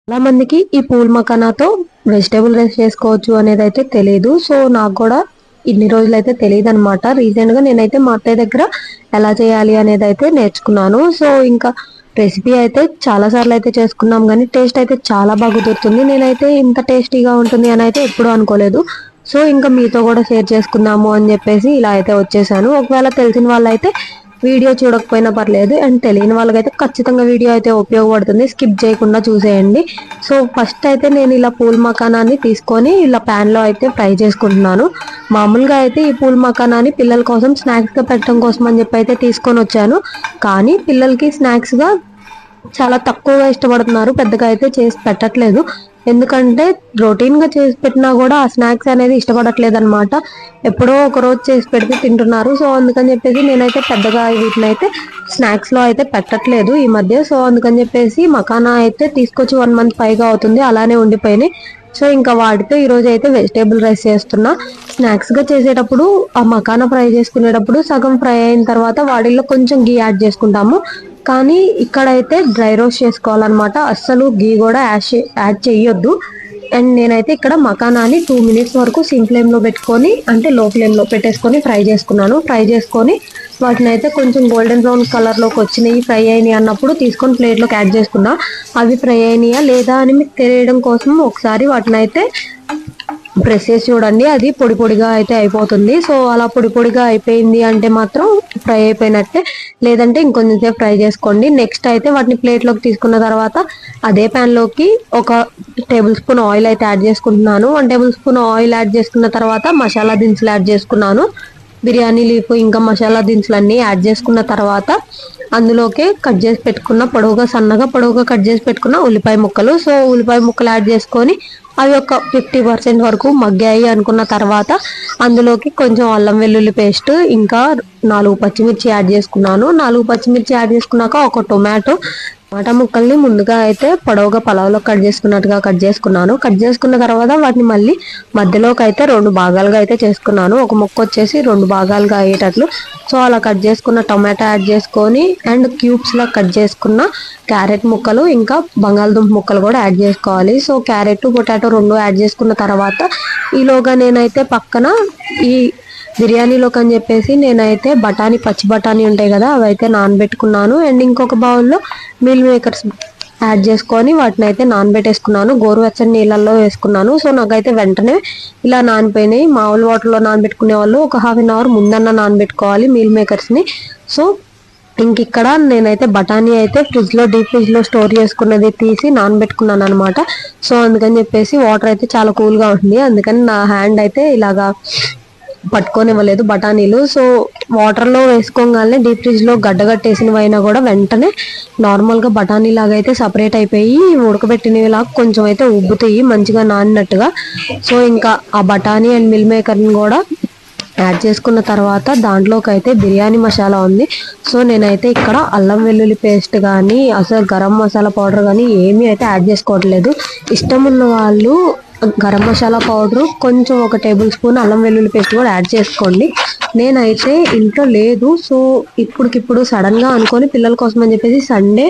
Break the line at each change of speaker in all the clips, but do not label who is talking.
చాలా మందికి ఈ పూల్ మకానాతో వెజిటేబుల్ రైస్ చేసుకోవచ్చు అనేది అయితే తెలియదు. సో నాకు కూడా ఇన్ని రోజులు అయితే తెలియదు అనమాట. రీసెంట్ గా నేనైతే మా అత్తయ్య దగ్గర ఎలా చేయాలి అనేది అయితే నేర్చుకున్నాను. సో ఇంకా రెసిపీ అయితే చాలా సార్లు అయితే చేసుకున్నాం, కానీ టేస్ట్ అయితే చాలా బాగా కుదురుతుంది. నేనైతే ఇంత టేస్టీగా ఉంటుంది అని అయితే ఎప్పుడూ అనుకోలేదు. సో ఇంకా మీతో కూడా షేర్ చేసుకుందాము అని చెప్పేసి ఇలా అయితే వచ్చేసాను. ఒకవేళ తెలిసిన వాళ్ళైతే వీడియో చూడకపోయినా పర్లేదు, అండ్ తెలియని వాళ్ళకైతే ఖచ్చితంగా వీడియో అయితే ఉపయోగపడుతుంది, స్కిప్ చేయకుండా చూసేయండి. సో ఫస్ట్ అయితే నేను ఇలా పూల్ మకానాన్ని తీసుకొని ఇలా ప్యాన్ లో అయితే ఫ్రై చేసుకుంటున్నాను. మామూలుగా అయితే ఈ పూల్ మకానాన్ని పిల్లల కోసం స్నాక్స్ గా పెట్టడం కోసం అని చెప్పి అయితే తీసుకొని వచ్చాను. కానీ పిల్లలకి స్నాక్స్ గా చాలా తక్కువగా ఇష్టపడుతున్నారు, పెద్దగా అయితే చేసి పెట్టట్లేదు. ఎందుకంటే రొటీన్ గా చేసి పెట్టినా కూడా ఆ స్నాక్స్ అనేది ఇష్టపడట్లేదు అనమాట. ఎప్పుడో ఒక రోజు చేసి పెడితే తింటున్నారు. సో అందుకని చెప్పేసి నేనైతే పెద్దగా వీటిని అయితే స్నాక్స్ లో అయితే పెట్టట్లేదు ఈ మధ్య. సో అందుకని చెప్పేసి మకానా అయితే తీసుకొచ్చి 1 month పైగా అవుతుంది, అలానే ఉండిపోయినాయి. సో ఇంకా వాటితో ఈ రోజు అయితే వెజిటేబుల్ రైస్ చేస్తున్నా. స్నాక్స్ గా చేసేటప్పుడు ఆ మకానా ఫ్రై చేసుకునేటప్పుడు సగం ఫ్రై అయిన తర్వాత వాటిల్లో కొంచెం గీ యాడ్ చేసుకుంటాము. కానీ ఇక్కడైతే డ్రై రోస్ట్ చేసుకోవాలన్నమాట, అస్సలు గీ కూడా యాడ్ చేయొద్దు. అండ్ నేనైతే ఇక్కడ మకానాని 2 minutes వరకు సిమ్ ఫ్లేమ్ లో పెట్టుకొని, అంటే లో ఫ్లేమ్ లో పెట్టేసుకొని ఫ్రై చేసుకున్నాను. ఫ్రై చేసుకొని వాటిని అయితే కొంచెం గోల్డెన్ బ్రౌన్ కలర్ లోకి వచ్చినాయి, ఫ్రై అయినాయి అన్నప్పుడు తీసుకొని ప్లేట్ లోకి యాడ్ చేసుకున్నా. అవి ఫ్రై అయినాయా లేదా అని మీకు తెలియడం కోసం ఒకసారి వాటిని అయితే ప్రెస్ చేసి చూడండి, అది పొడి పొడిగా అయితే అయిపోతుంది. సో అలా పొడి పొడిగా అయిపోయింది అంటే మాత్రం ఫ్రై అయిపోయినట్టే, లేదంటే ఇంకొంచెం సేపు ఫ్రై చేసుకోండి. నెక్స్ట్ అయితే వాటిని ప్లేట్ లోకి తీసుకున్న తర్వాత అదే ప్యాన్ లోకి 1 tablespoon ఆయిల్ అయితే యాడ్ చేసుకుంటున్నాను. 1 tablespoon ఆయిల్ యాడ్ చేసుకున్న తర్వాత మసాలా దినుసులు యాడ్ చేసుకున్నాను. బిర్యానీ లీఫ్ ఇంకా మసాలా దినుసులు అన్ని యాడ్ చేసుకున్న తర్వాత అందులోకి కట్ చేసి పెట్టుకున్న సన్నగా పొడవుగా కట్ చేసి పెట్టుకున్న ఉల్లిపాయ ముక్కలు. సో ఉల్లిపాయ ముక్కలు యాడ్ చేసుకొని అవి ఒక 50% వరకు మగ్గాయి అనుకున్న తర్వాత అందులోకి కొంచెం అల్లం వెల్లుల్లి పేస్ట్, ఇంకా 4 పచ్చిమిర్చి యాడ్ చేసుకున్నాను. 4 పచ్చిమిర్చి యాడ్ చేసుకున్నాక ఒక టమాటో ముక్కల్ని ముందుగా అయితే పొడవుగా పలావ్లో కట్ చేసుకున్నట్టుగా కట్ చేసుకున్నాను. కట్ చేసుకున్న తర్వాత వాటిని మళ్ళీ మధ్యలోకి అయితే 2 భాగాలుగా అయితే చేసుకున్నాను. ఒక ముక్క వచ్చేసి 2 భాగాలుగా అయ్యేటట్లు. సో అలా కట్ చేసుకున్న టమాటా యాడ్ చేసుకొని అండ్ క్యూబ్స్ లా కట్ చేసుకున్న క్యారెట్ ముక్కలు ఇంకా బంగాళదుంప ముక్కలు కూడా యాడ్ చేసుకోవాలి. సో క్యారెట్ పొటాటో 2 యాడ్ చేసుకున్న తర్వాత ఈలోగా నేనైతే పక్కన ఈ బిర్యానీలోకి అని చెప్పేసి నేనైతే పచ్చి బఠానీ ఉంటాయి కదా, అవి అయితే నానబెట్టుకున్నాను. అండ్ ఇంకొక బౌల్లో మీల్ మేకర్స్ యాడ్ చేసుకొని వాటిని అయితే నానబెట్టేసుకున్నాను. గోరువెచ్చని నీళ్ళల్లో వేసుకున్నాను. సో నాకైతే వెంటనే ఇలా నానిపోయినాయి. మామూలు వాటర్లో నానబెట్టుకునే వాళ్ళు ఒక 1/2 hour ముందన్న నానబెట్టుకోవాలి మీల్ మేకర్స్ని. సో ఇక్కడ నేనైతే బఠానీ అయితే డీప్ ఫ్రిడ్జ్ లో స్టోర్ చేసుకున్నది తీసి నానబెట్టుకున్నాను అనమాట. సో అందుకని చెప్పేసి వాటర్ అయితే చాలా కూల్ గా ఉంటుంది, అందుకని నా హ్యాండ్ అయితే ఇలాగా పట్టుకోనివ్వలేదు బఠానీలు. సో వాటర్ లో వేసుకోగానే డీప్ ఫ్రిడ్జ్ లో గడ్డగట్టేసినవి అయినా కూడా వెంటనే నార్మల్ గా బఠానీ లాగా అయితే సపరేట్ అయిపోయి ఉడకబెట్టినవి లాగా కొంచెం అయితే ఉబ్బుతాయి మంచిగా నానినట్టుగా. సో ఇంకా ఆ బఠానీ అండ్ మిల్ మేకర్ ని కూడా యాడ్ చేసుకున్న తర్వాత దాంట్లోకి అయితే బిర్యానీ మసాలా ఉంది. సో నేనైతే ఇక్కడ అల్లం వెల్లుల్లి పేస్ట్ కానీ అసలు గరం మసాలా పౌడర్ కానీ ఏమీ అయితే యాడ్ చేసుకోవట్లేదు. ఇష్టం ఉన్న వాళ్ళు గరం మసాలా పౌడర్ కొంచెం 1 tablespoon అల్లం వెల్లుల్లి పేస్ట్ కూడా యాడ్ చేసుకోండి. నేనైతే ఇంట్లో లేదు, సో ఇప్పటికిప్పుడు సడన్ గా అనుకొని పిల్లల కోసం అని చెప్పేసి సండే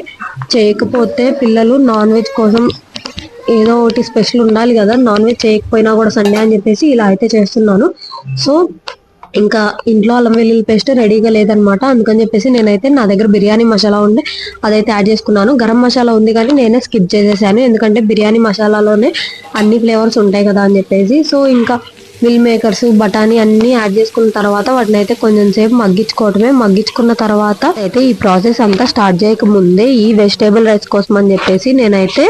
చేయకపోతే పిల్లలు నాన్ వెజ్ కోసం ఏదో ఒకటి స్పెషల్ ఉండాలి కదా, నాన్ వెజ్ చేయకపోయినా కూడా సండే అని చెప్పేసి ఇలా అయితే చేస్తున్నాను. సో ఇంకా ఇంట్లో అల్లం వెల్లుల్లి పేస్ట్ రెడీగా లేదనమాట, అందుకని చెప్పేసి నేనైతే నా దగ్గర బిర్యానీ మసాలా ఉండే అదైతే యాడ్ చేసుకున్నాను. గరం మసాలా ఉంది కానీ నేనే స్కిప్ చేసేసాను, ఎందుకంటే బిర్యానీ మసాలాలోనే అన్ని ఫ్లేవర్స్ ఉంటాయి కదా అని చెప్పేసి. సో ఇంకా మిల్ మేకర్స్ బఠానీ అన్ని యాడ్ చేసుకున్న తర్వాత వాటిని అయితే కొంచెం సేపు మగ్గించుకోవటమే. మగ్గించుకున్న తర్వాత అయితే ఈ ప్రాసెస్ అంతా స్టార్ట్ చేయక ముందే ఈ వెజిటేబుల్ రైస్ కోసం అని చెప్పేసి నేనైతే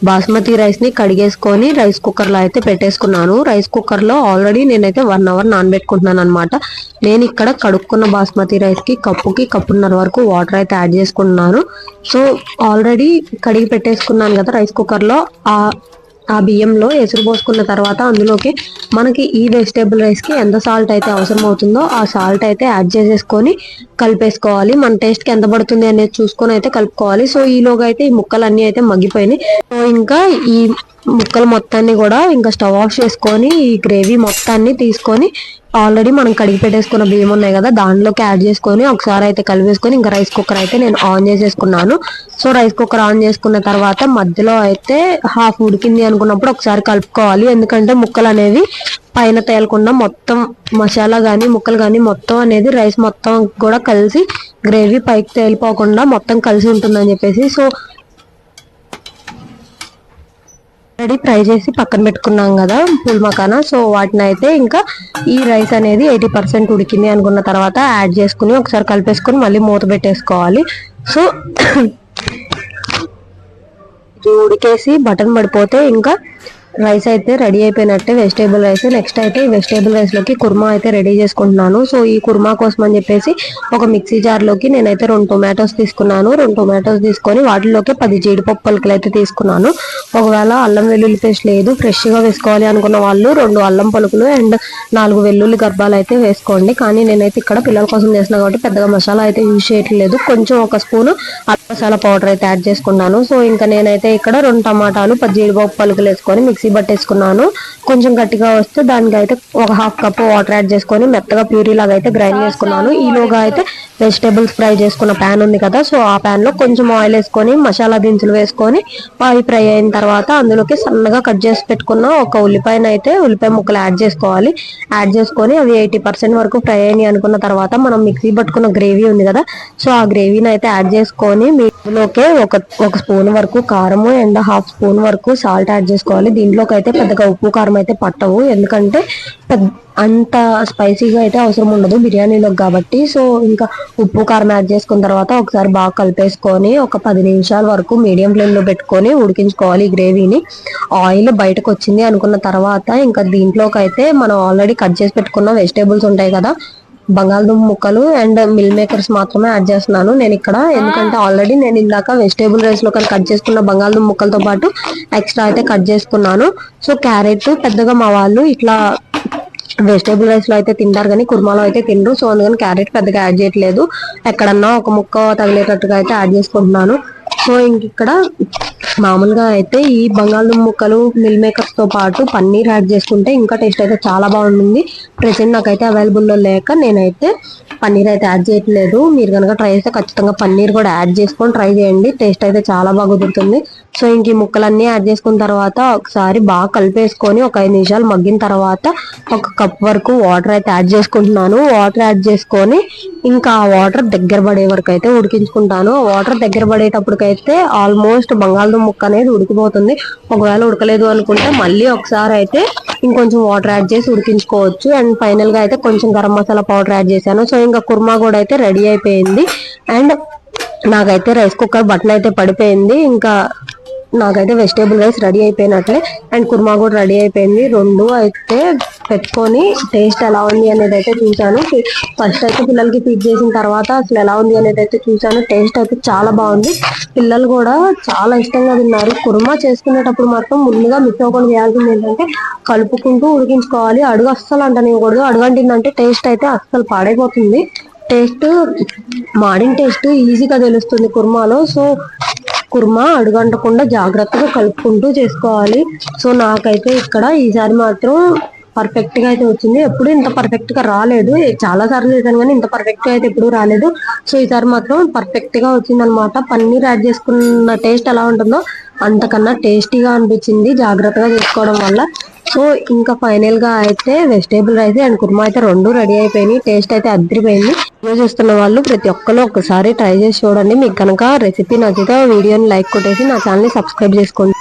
బాస్మతి రైస్ ని కడిగేసుకొని రైస్ కుక్కర్ లో అయితే పెట్టేసుకున్నాను. రైస్ కుక్కర్ లో ఆల్రెడీ నేనైతే 1 hour నానబెట్టుకుంటున్నాను అనమాట. నేను ఇక్కడ కడుక్కున్న బాస్మతి రైస్ కి కప్పుకి 1.5 వరకు వాటర్ అయితే యాడ్ చేసుకుంటున్నాను. సో ఆల్రెడీ కడిగి పెట్టేసుకున్నాను కదా రైస్ కుక్కర్ లో, ఆ బియ్యంలో ఎసురు పోసుకున్న తర్వాత అందులోకి మనకి ఈ వెజిటేబుల్ రైస్ కి ఎంత సాల్ట్ అయితే అవసరం అవుతుందో ఆ సాల్ట్ అయితే యాడ్ చేసేసుకొని కలిపేసుకోవాలి. మన టేస్ట్ కి ఎంత పడుతుంది అనేది చూసుకొని అయితే కలుపుకోవాలి. సో ఈలోగా అయితే ఈ ముక్కలు అన్ని అయితే మగ్గిపోయినాయి. సో ఇంకా ఈ ముక్కలు మొత్తాన్ని కూడా ఇంకా స్టవ్ ఆఫ్ చేసుకొని ఈ గ్రేవీ మొత్తాన్ని తీసుకొని ఆల్రెడీ మనం కడిగి పెట్టేసుకున్న బియ్యం ఉన్నాయి కదా దాంట్లోకి యాడ్ చేసుకొని ఒకసారి అయితే కలిపేసుకొని ఇంకా రైస్ కుక్కర్ అయితే నేను ఆన్ చేసేసుకున్నాను. సో రైస్ కుక్కర్ ఆన్ చేసుకున్న తర్వాత మధ్యలో అయితే హాఫ్ ఉడికింది అనుకున్నప్పుడు ఒకసారి కలుపుకోవాలి. ఎందుకంటే ముక్కలు అనేవి పైన తేలకుండా మొత్తం మసాలా కానీ ముక్కలు కానీ మొత్తం అనేది రైస్ మొత్తం కూడా కలిసి గ్రేవీ పైకి తేలిపోకుండా మొత్తం కలిసి ఉంటుందని చెప్పేసి సో ఆల్రెడీ ఫ్రై చేసి పక్కన పెట్టుకున్నాం కదా పూల్ మకానా. సో వాటిని అయితే ఇంకా ఈ రైస్ అనేది 80% ఉడికింది అనుకున్న తర్వాత యాడ్ చేసుకుని ఒకసారి కలిపేసుకొని మళ్ళీ మూత పెట్టేసుకోవాలి. సో ఉడికేసి బటన్ పడిపోతే ఇంకా రైస్ అయితే రెడీ అయిపోయినట్టే, వెజిటేబుల్ రైస్. నెక్స్ట్ అయితే ఈ వెజిటేబుల్ రైస్ లోకి కుర్మా అయితే రెడీ చేసుకుంటున్నాను. సో ఈ కుర్మా కోసం అని చెప్పేసి ఒక మిక్సీ జార్ లోకి నేనైతే 2 టొమాటోస్ తీసుకున్నాను. 2 టొమాటోస్ తీసుకొని వాటిలోకి 10 జీడిపప్పు పలుకులు అయితే తీసుకున్నాను. ఒకవేళ అల్లం వెల్లుల్లి పేస్ట్ లేదు ఫ్రెష్ గా వేసుకోవాలి అనుకున్న వాళ్ళు 2 అల్లం పలుకులు అండ్ 4 వెల్లుల్లి గర్భాలు అయితే వేసుకోండి. కానీ నేనైతే ఇక్కడ పిల్లల కోసం చేసిన కాబట్టి పెద్దగా మసాలా అయితే యూజ్ చేయట్లేదు. కొంచెం 1 స్పూన్ అల్లం మసాలా పౌడర్ అయితే యాడ్ చేసుకున్నాను. సో ఇంకా నేనైతే ఇక్కడ 2 టమాటాలు 10 జీడిపప్పు పలుకులు వేసుకొని మిక్సీ పట్టేసుకున్నాను. కొంచెం గట్టిగా వస్తే దానికి అయితే ఒక 1/2 కప్ వాటర్ యాడ్ చేసుకొని మెత్తగా ప్యూరీ లాగా అయితే గ్రైండ్ చేసుకున్నాను. ఈలోగా అయితే వెజిటేబుల్స్ ఫ్రై చేసుకున్న ప్యాన్ ఉంది కదా సో ఆ ప్యాన్ లో కొంచెం ఆయిల్ వేసుకొని మసాలా దినుసులు వేసుకొని అవి ఫ్రై అయిన తర్వాత అందులోకి సన్నగా కట్ చేసి పెట్టుకున్న ఒక ఉల్లిపాయ ముక్కలు యాడ్ చేసుకోవాలి. యాడ్ చేసుకొని అవి 80% వరకు ఫ్రై అయినాయి అనుకున్న తర్వాత మనం మిక్సీ పట్టుకున్న గ్రేవీ ఉంది కదా సో ఆ గ్రేవీని అయితే యాడ్ చేసుకొని ఇందులోకి ఒక స్పూన్ వరకు కారము అండ్ 1/2 స్పూన్ వరకు సాల్ట్ యాడ్ చేసుకోవాలి. దీంట్లోకి అయితే పెద్దగా ఉప్పు కారం అయితే పట్టవు ఎందుకంటే అంత స్పైసీగా అయితే అవసరం ఉండదు బిర్యానీలోకి కాబట్టి. సో ఇంకా ఉప్పు కారం యాడ్ చేసుకున్న తర్వాత ఒకసారి బాగా కలిపేసుకొని ఒక 10 నిమిషాల వరకు మీడియం ఫ్లేమ్ లో పెట్టుకొని ఉడికించుకోవాలి ఈ గ్రేవీని. ఆయిల్ బయటకు వచ్చింది అనుకున్న తర్వాత ఇంకా దీంట్లోకి అయితే మనం ఆల్రెడీ కట్ చేసి పెట్టుకున్న వెజిటేబుల్స్ ఉంటాయి కదా బంగాళదుంప ముక్కలు అండ్ మిల్ మేకర్స్ మాత్రమే యాడ్ చేస్తున్నాను నేను ఇక్కడ. ఎందుకంటే ఆల్రెడీ నేను ఇందాక వెజిటేబుల్ రైస్ లో కట్ చేసుకున్న బంగాళదుంప ముక్కలతో పాటు ఎక్స్ట్రా అయితే కట్ చేసుకున్నాను. సో క్యారెట్ పెద్దగా మా వాళ్ళు ఇట్లా వెజిటేబుల్ రైస్ లో అయితే తింటారు కానీ కుర్మాలో అయితే తినరు. సో అందుకని క్యారెట్ పెద్దగా యాడ్ చేయట్లేదు. ఎక్కడన్నా ఒక ముక్క తగిలేటట్టుగా అయితే యాడ్ చేసుకుంటున్నాను. సో ఇంక ఇక్కడ మామూలుగా అయితే ఈ బంగాళదుంప ముక్కలు మిల్ మేకర్స్ తో పాటు పన్నీర్ యాడ్ చేసుకుంటే ఇంకా టేస్ట్ అయితే చాలా బాగుంటుంది. ప్రెసెంట్ నాకైతే అవైలబుల్లో లేక నేనైతే పన్నీర్ అయితే యాడ్ చేయట్లేదు. మీరు కనుక ట్రై చేస్తే ఖచ్చితంగా పన్నీర్ కూడా యాడ్ చేసుకొని ట్రై చేయండి, టేస్ట్ అయితే చాలా బాగా కుదురుతుంది. సో ఇంక ఈ ముక్కలన్నీ యాడ్ చేసుకున్న తర్వాత ఒకసారి బాగా కలిపేసుకొని ఒక 5 నిమిషాలు మగ్గిన తర్వాత 1 కప్ వరకు వాటర్ అయితే యాడ్ చేసుకుంటున్నాను. వాటర్ యాడ్ చేసుకొని ఇంకా ఆ వాటర్ దగ్గర పడే వరకు అయితే ఉడికించుకుంటాను. వాటర్ దగ్గర పడేటప్పటికైతే ఆల్మోస్ట్ బంగాళదుంప ముక్క అనేది ఉడికిపోతుంది. ఒకవేళ ఉడకలేదు అనుకుంటే మళ్ళీ ఒకసారి అయితే ఇంకొంచెం వాటర్ యాడ్ చేసి ఉడికించుకోవచ్చు. అండ్ ఫైనల్ గా అయితే కొంచెం గరం మసాలా పౌడర్ యాడ్ చేశాను. సో ఇంకా కుర్మా కూడా అయితే రెడీ అయిపోయింది. అండ్ నాకైతే రైస్ కుక్కర్ బటన్ అయితే పడిపోయింది. ఇంకా నాకైతే వెజిటేబుల్ రైస్ రెడీ అయిపోయినట్లే అండ్ కుర్మా కూడా రెడీ అయిపోయింది. 2 అయితే పెట్టుకొని టేస్ట్ ఎలా ఉంది అనేది అయితే చూసాను. ఫస్ట్ అయితే పిల్లలకి ఫీడ్ చేసిన తర్వాత అసలు ఎలా ఉంది అనేది అయితే చూసాను. టేస్ట్ అయితే చాలా బాగుంది. పిల్లలు కూడా చాలా ఇష్టంగా తిన్నారు. కుర్మా చేసుకునేటప్పుడు మాత్రం ముందుగా మిస్ అవ్వకుండా చేయాల్సింది ఏంటంటే కలుపుకుంటూ ఉడికించుకోవాలి. అడుగు అస్సలు అంటనివ్వకూడదు. అడుగంటిందంటే టేస్ట్ అయితే అస్సలు పాడైపోతుంది. టేస్ట్ మాడిన టేస్ట్ ఈజీగా తెలుస్తుంది కుర్మాలో. సో కుర్మా అడుగంటకుండా జాగ్రత్తగా కలుపుకుంటూ చేసుకోవాలి. సో నాకైతే ఇక్కడ ఈసారి మాత్రం పర్ఫెక్ట్ గా అయితే వచ్చింది. ఎప్పుడు ఇంత పర్ఫెక్ట్ గా రాలేదు. చాలా సార్లు చేశాను కానీ ఇంత పర్ఫెక్ట్ గా అయితే ఎప్పుడు రాలేదు. సో ఈసారి మాత్రం పర్ఫెక్ట్ గా వచ్చింది అనమాట. పన్నీర్ యాడ్ చేసుకున్న టేస్ట్ ఎలా ఉంటుందో అంతకన్నా టేస్టీగా అనిపించింది జాగ్రత్తగా చేసుకోవడం వల్ల. సో ఇంకా ఫైనల్ గా అయితే వెజిటేబుల్ రైస్ అండ్ కుర్మా అయితే 2 రెడీ అయిపోయినాయి. టేస్ట్ అయితే అదిరిపోయింది. వీడియో చూస్తున్న వాళ్ళు ప్రతి ఒక్కరు ఒకసారి ట్రై చేసి చూడండి. మీకు కనుక రెసిపీ నచ్చితే వీడియోని లైక్ కొట్టేసి నా ఛానల్ ని సబ్స్క్రైబ్ చేసుకోండి.